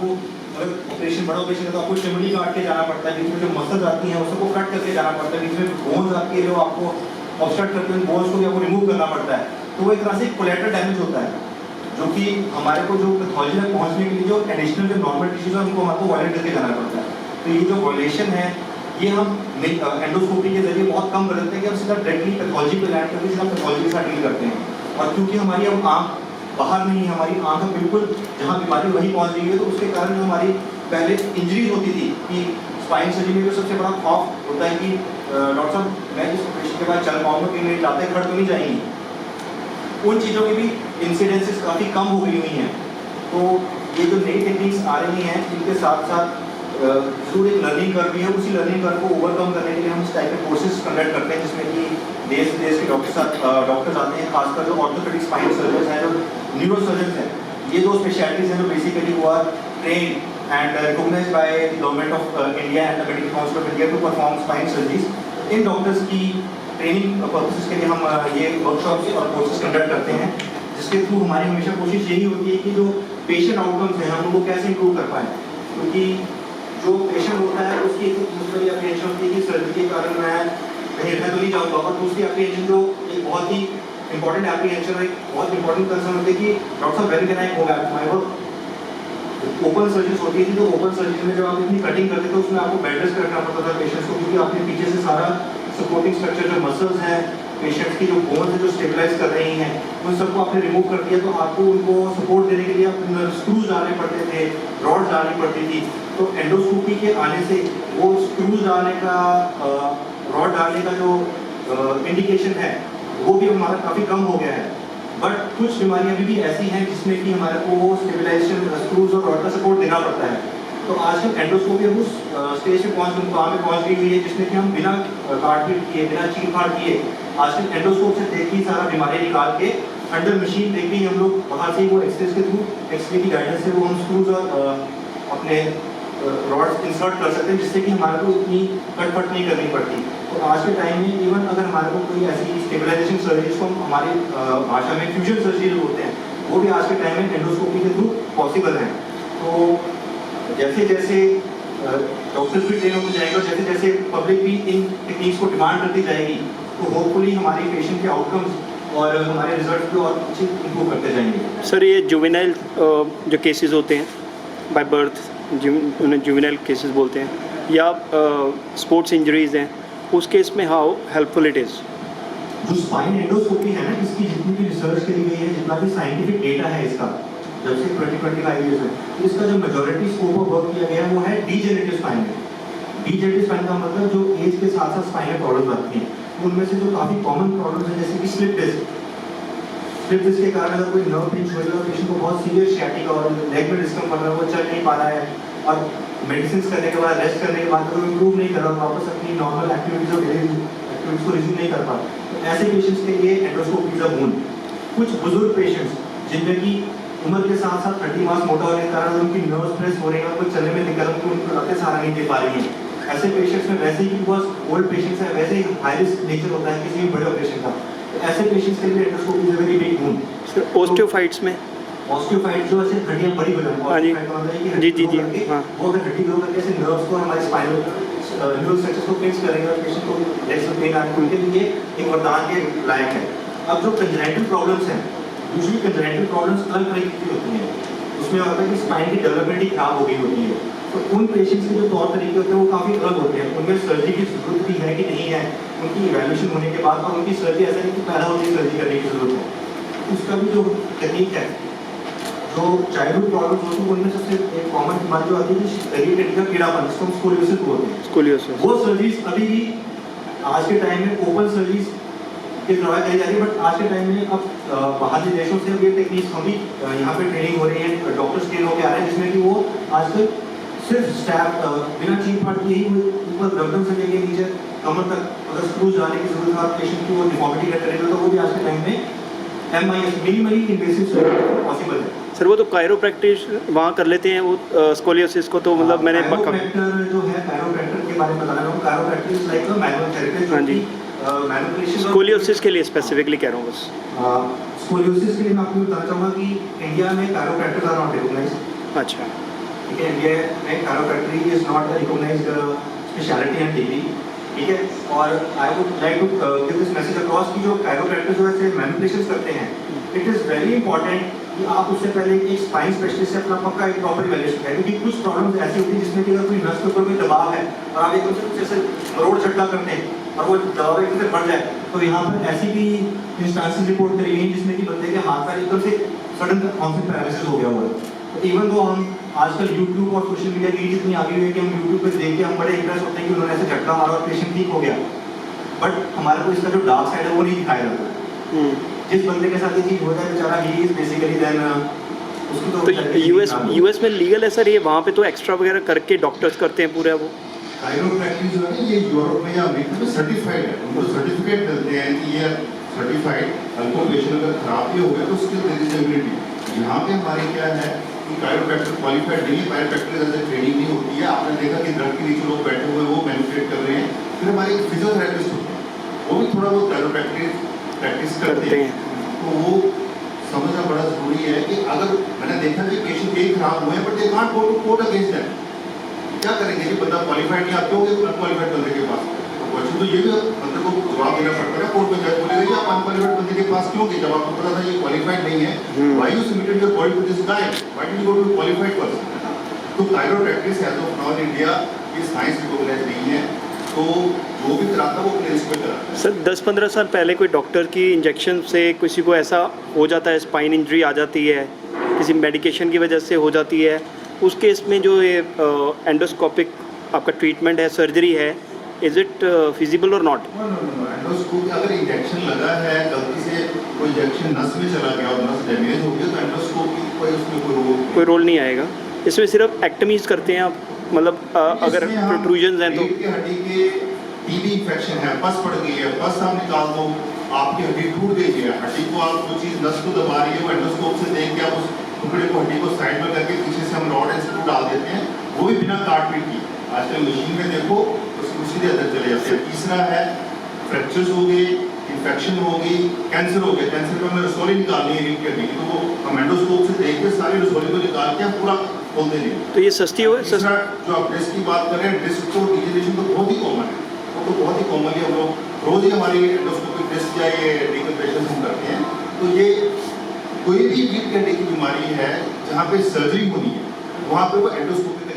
आपको अगर ऑपरेशन बड़ा ऑपरेशन है तो आपको चमड़ी काट के जाना पड़ता है, बीच में जो मसल्स आती हैं उसको कट करके जाना पड़ता है, बीच में बोन्स आती है जो आपको ऑब्स्ट्रक्ट करते हैं, बोन्स को भी आपको रिमूव करना पड़ता है। तो वो एक तरह से कोलैटरल डैमेज होता है, जो कि हमारे को जो पैथोलॉजी तक पहुंचने के लिए जो एडिशनल जो नॉर्मल टिश्यूज है उनको हमको वायलेट करके जाना पड़ता है। तो ये जो वायलेशन है ये हम एंडोस्कोपी के जरिए बहुत कम कर देते हैं कि हम सीधा डायरेक्टली पैथोलॉजी पे लैंड करके सीधा पैथोलॉजी के साथ डील करते हैं। और क्योंकि हमारी अब आँख बाहर नहीं है, हमारी आँख बिल्कुल जहाँ बीमारी वहीं पहुँच गई है, तो उसके कारण जो हमारी पहले इंजरीज होती थी कि स्पाइन सर्जरी में जो सबसे बड़ा खौफ होता है कि डॉक्टर साहब मैं इस ऑपरेशन के बाद चल पाऊँगा कि मेरी लातें खड़ तो नहीं जाएंगी, उन चीज़ों की भी इंसिडेंसेस काफ़ी कम हो गई हुई हैं। तो ये जो नई टेक्निक्स आ रही हैं इनके साथ साथ जरूर एक लर्निंग कर्व भी है, उसी लर्निंग कर्व को ओवरकम करने के लिए हम इस टाइप के कोर्सेज कंडक्ट करते हैं जिसमें कि देश विदेश के डॉक्टर्स आते हैं, खासकर जो ऑर्थोपेडिक स्पाइन सर्जन हैं, जो न्यूरोसर्जन हैं, ये दो स्पेशलिटीज़ हैं जो बेसिकली वो are trained and recognized by government of India and the medical council of India to perform spine surgeries. इन डॉक्टर्स की ट्रेनिंग पर्पसेस के लिए हम ये वर्कशॉप्स और कोर्सेज कंडक्ट करते हैं, जिसके थ्रू हमारी हमेशा कोशिश यही होती है कि जो पेशेंट आउटकम्स हैं हम उनको कैसे इंप्रूव कर पाएँ। क्योंकि जो पेशेंट होता है उसकी एक दूसरी अप्रीहेंशन होती है कि सर्जरी के कारण मैं कहीं रह तो नहीं जाऊँगा, और दूसरी अप्रीहेंशन जो एक बहुत ही इंपॉर्टेंट एप्रीहेंशन है, एक बहुत इंपॉर्टेंट कंसर्न होती है कि डॉक्टर साहब when can I go back to my work. Open surgeries होती थी, तो ओपन सर्जरी में जब आप इतनी कटिंग करते थे उसमें आपको बेड रेस्ट रखना पड़ता था पेशेंट्स को, क्योंकि आपने पीछे से सारा सपोर्टिंग स्ट्रक्चर जो मसल्स हैं पेशेंट्स की, जो बोन्स है जो स्टेबलाइज कर रही हैं, उन सबको आपने रिमूव कर दिया। तो आपको उनको सपोर्ट देने के लिए आप स्क्रूज डालने पड़ते थे, रॉड डालनी पड़ती थी। तो एंडोस्कोपी के आने से वो स्क्रूज डालने का रॉड डालने का जो इंडिकेशन है वो भी हमारा काफ़ी कम हो गया है। बट कुछ बीमारियां अभी भी ऐसी हैं जिसमें कि हमारे को वो स्टेबलाइजेशन स्क्रूज और रॉड का सपोर्ट देना पड़ता है। तो आजकल एंडोस्कोपी अब उस स्टेज पे पहुंच गई हुई है जिसमें कि हम बिना काटपीट किए, बिना चीर-फाड़ किए आजकल एंडोस्कोप से देख ही सारा बीमारी निकाल के अंडर मशीन देख के हम लोग बाहर से वो एक्सरे के थ्रू, एक्सरे की गाइडेंस से वो हम स्क्रूज और अपने रॉड्स इंसर्ट कर सकते हैं, जिससे कि हमारे को इतनी कटपट नहीं करनी पड़ती। तो आज के टाइम में इवन अगर हमारे को कोई ऐसी स्टेबलाइजेशन सर्जरीज को हमारी भाषा में फ्यूजन सर्जरी होते हैं, वो भी आज के टाइम में एंडोस्कोपी के थ्रू पॉसिबल है। तो जैसे जैसे डॉक्टर्स भी ट्रेन होते जाएंगे और जैसे जैसे पब्लिक भी इन टेक्निक्स को डिमांड करती जाएगी, तो होपफुली हमारे पेशेंट के आउटकम्स और हमारे रिजल्ट को और अच्छे इंप्रूव करते जाएंगे। सर ये जुवेनाइल जो केसेस होते हैं बाय बर्थ, उन्हें जुवेनाइल केसेस बोलते हैं, या स्पोर्ट्स इंजरीज हैं, उस केस में हाउ हेल्पफुल इट इज़? जो स्पाइन एंडोस्कोपी है ना, इसकी जितनी भी रिसर्च करी गई है, जितना भी साइंटिफिक डेटा है इसका, जब से 20-25 ईयर्स में, इसका जो मेजॉरिटी स्कोप ऑफ वर्क किया गया है वो है डीजेनरेटिव स्पाइन में। डीजेनरेटिव स्पाइन का मतलब जो एज के साथ साथ स्पाइनल प्रॉब्लम्स आती हैं, उनमें से जो काफ़ी कॉमन प्रॉब्लम्स हैं जैसे कि स्लिप डिस्क के कारण अगर कोई नर्व पिंच हो जाए, पेशेंट को बहुत सीवियर सciatica और लेग में डिस्कम्फर्ट है, वो चल नहीं पा रहा है, और मेडिसिन करने के बाद, रेस्ट करने के बाद अगर इम्प्रूव नहीं कर रहा, वापस अपनी नॉर्मल एक्टिविटीज और डेली एक्टिविटीज को रिज्यूम नहीं कर पा, तो ऐसे पेशेंट्स के लिए एंडोस्कोपी इज अ बोन। कुछ बुजुर्ग पेशेंट्स जिनमें की उम्र के साथ साथ हड्डी मास मोटा होने के कारण उनकी नर्व प्रेस हो रही है, उनको चलने में दिक्कत, उनको रातें सहारा नहीं दे पा रही है, ऐसे पेशेंट्स में वैसे ही बिकॉज ओल्ड पेशेंट्स हैं, वैसे ही हाई रिस्क नेचर होता है किसी भी बड़े ऑपरेशन का, तो ऐसे पेशेंट्स के लिए endoscopy is a very big bone. Osteophytes में ऑस्टियोफाइट जो ऐसे हड्डियां बड़ी हो जाती हैं, जी हाँ, वो अगर हड्डी ग्रो करके ऐसे नर्व्स को हमारे स्पाइनल न्यूरल स्ट्रक्चर्स को पिंच करेंगे और पेशेंट को लेग्स में पेन आने उनके लिए एक वरदान के लायक है। अब जो कंजेनिटल प्रॉब्लम्स हैं, यूजुअली कंजेनिटल प्रॉब्लम्स अलग तरह की होती हैं, उसमें होता है कि स्पाइन की डेवलपमेंट ही खराब हो गई होती है, तो उन पेशेंट्स के जो तौर तरीके होते हैं वो काफ़ी अलग होते हैं, उनमें सर्जरी की जरूरत भी है कि नहीं है, उनकी इवैल्यूएशन होने के बाद, और उनकी सर्जरी ऐसा नहीं कि पैदा होती सर्जरी करने की जरूरत है, उसका भी जो टेक्निक है, जो चाइल्डहुड प्रॉब्लम्स होती है उनमें सबसे एक कॉमन बीमारी जो आती है हेरिडिटी का कीड़ापन, जिसको हम स्कोलियोसिस बोलते हैं, स्कोलियोसिस, वो सर्जरीज अभी भी आज के टाइम में ओपन सर्जरीज के द्वारा करी जा रही है। बट आज के टाइम में अब बाहर के देशों से ये टेक्निक्स हम भी यहाँ पे ट्रेनिंग हो रही है, डॉक्टर्स ट्रेन होकर आ रहे हैं, जिसमें कि वो आजकल सिर्फ स्टैप बिना चीर-फाड़ किए ही ऊपर गर्दन से लेके नीचे कमर तक अगर स्क्रूज डालने की जरूरत है पेशेंट की, वो डिफॉर्मिटी कट करेगा, तो वो भी आज के टाइम में MIS minimally invasive surgery possible है। सर वो तो कायरोप्रैक्टिस वहाँ कर लेते हैं वो स्कोलियोसिस को, तो मतलब मैंने कायरोप्रैक्टर जो है, कायरोप्रैक्टर के बारे में बता रहा हूँ, chiropractor is like a manual therapist. हाँ जी, स्कोलियोसिस के लिए स्पेसिफिकली कह रहा हूँ बस। स्कोलियोसिस के लिए मैं आपको बताना चाहूँगा कि इंडिया में कायरोप्रैक्टर्स आर नॉट रिकॉग्नाइज्ड। अच्छा, ठीक है, इंडिया में chiropractic is not a recognized speciality and degree, ठीक है। और I would like to give this message across कि जो कायरोप्रैक्टिस जो ऐसे मैनिपुलेशंस करते हैं, इट इज़ वेरी इंपॉर्टेंट कि आप उससे पहले एक स्पाइन स्पेशलिस्ट से अपना पक्का एक प्रॉपर इवैल्यूएशन करें, क्योंकि कुछ प्रॉब्लम्स ऐसी होती है जिसमें कि अगर कोई नस के ऊपर कोई दबाव है और आप एकदम से कुछ ऐसे रोड झटका करते हैं और वो दबाव एकदम से बढ़ जाए, तो यहाँ पर ऐसी भी इंस्टांसेस रिपोर्ट करी गई जिसमें कि बंदे के हाथ पैर एकदम से सडन कॉन्सेप्ट पैरालिसिस हो गया हुआ है। तो इवन दो हम आजकल यूट्यूब और सोशल मीडिया की इतनी आगे हुई है कि हम यूट्यूब पर देख के हम बड़े इंप्रेस होते हैं कि उन्होंने ऐसे झटका मारा और पेशेंट ठीक हो गया, बट हमारे को इसका जो डार्क साइड है वो नहीं दिखाया जाता। जिस बंदे के साथ ये चीज़ हो जाए बेचारा, ही इज बेसिकली देन उसकी तो यूएस में लीगल है सर ये? वहाँ पे तो एक्स्ट्रा वगैरह करके डॉक्टर्स करते हैं पूरा वो। कायरोप्रैक्टिस जो है ये यूरोप में या अमेरिका में सर्टिफाइड है, उनको सर्टिफिकेट मिलते हैं कि ये सर्टिफाइड, अल्को पेशेंट अगर खराब भी हो गया तो उसकी डिसेबिलिटी। यहाँ पे हमारे क्या है कि कायरोप्रैक्टर क्वालिफाइड नहीं है, कायरोप्रैक्टर जैसे ट्रेनिंग नहीं होती है। आपने देखा कि दर्द के नीचे लोग बैठे हुए वो मैनिपुलेट कर रहे हैं। फिर हमारे फिजियोथेरेपिस्ट होते हैं, वो भी थोड़ा बहुत प्रैक्टिस करते हैं। तो वो समझना बड़ा जरूरी है कि अगर मैंने देखा कि पेशेंट कई खराब हुए हैं but they can't go to court against them, क्या करेंगे कि बंदा क्वालिफाइड नहीं, आप क्यों गए अनक्वालिफाइड बंदे के पास? क्वेश्चन तो ये भी बंदे को जवाब देना पड़ता है। कोर्ट में जज बोलेगा कि आप अनक्वालिफाइड बंदे के पास क्यों गए जब आपको पता था ये क्वालिफाइड नहीं है? Why you submitted your body to this guy? Why did you go to qualified person? तो chiropractic as of now in India ये साइंस रिकॉग्नाइज नहीं है, तो जो भी कराता है वो अपने रिस्क पे कराता है। सर 10-15 साल पहले कोई डॉक्टर की इंजेक्शन से किसी को ऐसा हो जाता है, स्पाइन इंजरी आ जाती है, किसी मेडिकेशन की वजह से हो जाती है, उस केस में जो ये एंडोस्कोपिक आपका ट्रीटमेंट है, सर्जरी है, इज इट फिजिबल और नॉट? एंडोस्कोपी अगर इंजेक्शन लगा है गलती से, कोई इंजेक्शन नस में चला गया और नस डैमेज हो गया तो एंडोस्कोपी कोई उसमें कोई रोल नहीं आएगा। इसमें सिर्फ एक्टमीज करते हैं आप, मतलब अगर प्रोट्रूजन्स हैं तो हड्डी के टीबी इन्फेक्शन है, पस पड़ गई है, पस आप निकाल दो, आपकी हड्डी टूट गई है, हड्डी को आप जो चीज़ नस को दबा रही है वो एंडोस्कोप से देख के आप उस टुकड़े को हड्डी को साइड में करके पीछे से हम रॉड एंड स्क्रू डाल देते हैं, वो भी बिना काट पीट की। आजकल मशीन में देखो उसको सीधे अंदर चले जाते हैं। तीसरा है फ्रैक्चर्स हो गए, इन्फेक्शन हो गई, कैंसर हो गया, कैंसर को हमें रसोली निकालनी है रीड करनी है, तो वो हम एंडोस्कोप से देख के सारी रसोली को निकाल के हम पूरा खोल देंगे। तो ये सस्ती हो? तीसरा जो आप डिस्क की बात कर रहे हैं, डिस्क तो डिजीनेशन तो बहुत ही कॉमन है, वो तो बहुत ही कॉमनली हम लोग रोज ही हमारी एंडोस्कोपिक डिस्क या ये डिकम्प्रेशन हम करते हैं। तो ये कोई भी वीक हड्डी की बीमारी है जहाँ पे सर्जरी होनी है वहाँ पे वो एंडोस्कोपिक